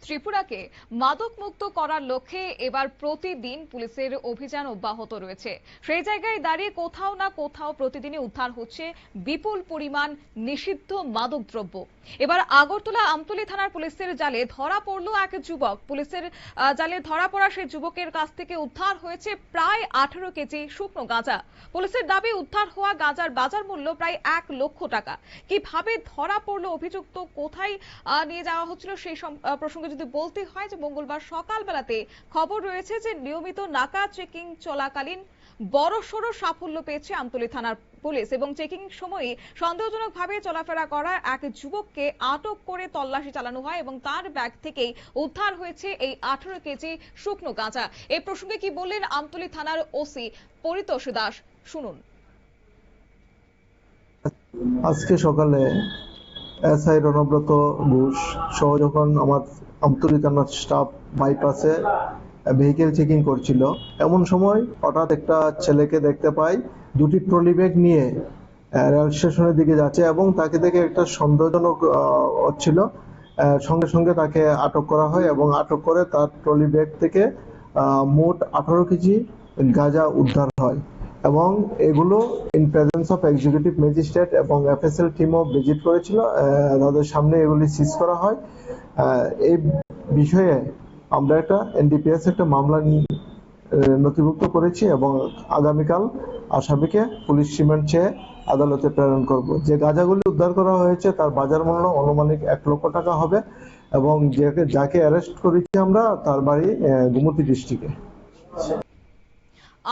ত্রিপুরাকে মাদক মুক্ত করার লক্ষ্যে এবার প্রতিদিন পুলিশের অভিযান অব্যাহত রয়েছে। সেই জায়গায় দাঁড়িয়ে কোথাও না কোথাও প্রতিদিনই উদ্ধার হচ্ছে বিপুল পরিমাণ নিষিদ্ধ মাদকদ্রব্য। এবার আগরতলা আমতলী থানার পুলিশের জালে ধরা পড়ল এক যুবক। পুলিশের জালে ধরা পড়া সেই যুবকের কাছ থেকে উদ্ধার হয়েছে প্রায় 18 কেজি শুকনো গাঁজা। পুলিশের দাবি উদ্ধার হওয়া গাঁজার বাজার মূল্য প্রায় 1 লক্ষ টাকা। কিভাবে ধরা পড়লো অভিযুক্ত, কোথায় নিয়ে যাওয়া হচ্ছিল সেই প্রসঙ্গে যদি বলতে হয় যে মঙ্গলবার সকালবেলাতে খবর রয়েছে যে নিয়মিত নাকা চেকিং চলাকালীন বড়সড় সাফল্য পেয়েছে আমতলী থানার পুলিশ এবং চেকিং সময়ে সন্দেহজনকভাবে চলাফেরা করা এক যুবককে আটক করে তল্লাশি চালানো হয় এবং তার ব্যাগ থেকেই উদ্ধার হয়েছে এই 18 কেজি শুকনো গাঁজা। এই প্রসঙ্গে কি বললেন আমতলী থানার ওসি পরিতোষ দাস, শুনুন। আজকে সকালে এসআই রণব্রত ঘোষ সহ যখন আমার আমতলী থানার স্টাফ বাইপাসে ভেহিকেল চেকিং করছিল, এমন সময় হঠাৎ একটা ছেলেকে দেখতে পাই দুটি ট্রলি ব্যাগ নিয়ে রেল স্টেশনের দিকে যাচ্ছে এবং তাকে দেখে একটা সন্দেহজনক হচ্ছিল। সঙ্গে সঙ্গে তাকে আটক করা হয় এবং আটক করে তার ট্রলি ব্যাগ থেকে মোট 18 কেজি গাঁজা উদ্ধার হয় এবং এগুলো in presence of executive magistrate এবং এফএসএল টিমও ভিজিট করেছিল। তাদের সামনে এগুলি সিজ করা হয়। এই বিষয়ে আমরা একটা এনডিপিএস একটা মামলা নথিভুক্ত করেছি এবং আগামীকাল আসামিকে পুলিশ রিমান্ড চেয়ে আদালতে প্রেরণ করব। যে গাঁজাগুলি উদ্ধার করা হয়েছে তার বাজার মূল্য আনুমানিক 1 লক্ষ টাকা হবে এবং যাকে অ্যারেস্ট করেছি আমরা তার বাড়ি গোমতী ডিস্ট্রিক্টে।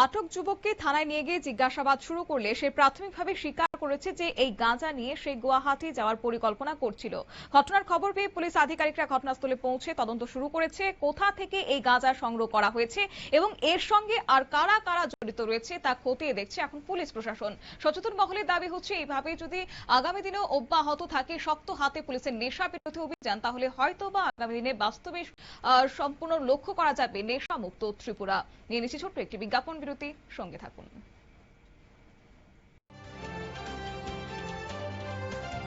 আটক যুবককে থানায় নিয়ে গিয়ে জিজ্ঞাসাবাদ শুরু করলে সে প্রাথমিকভাবে স্বীকার করেছে যে এই গাঁজা নিয়ে সে গুয়াহাটি যাওয়ার পরিকল্পনা করছিল। ঘটনার খবর পেয়ে পুলিশ আধিকারিকরা ঘটনাস্থলে পৌঁছে তদন্ত শুরু করেছে কোথা থেকে এই গাঁজা সংগ্রহ করা হয়েছে এবং এর সঙ্গে আর কারা কারা জড়িত রয়েছে তা খতিয়ে দেখছে এখন পুলিশ প্রশাসন। সচেতন মহলের দাবি হচ্ছে এইভাবে যদি আগামী দিনেও অব্যাহত থাকে শক্ত হাতে পুলিশের নেশা বিরোধী অভিযান, তাহলে হয়তো বা আগামী দিনে বাস্তবে সম্পূর্ণ লক্ষ্য করা যাবে নেশা মুক্ত ত্রিপুরা। নিয়ে নিচ্ছি ছোট্ট একটি বিজ্ঞাপন বিরতি, সঙ্গে থাকুন।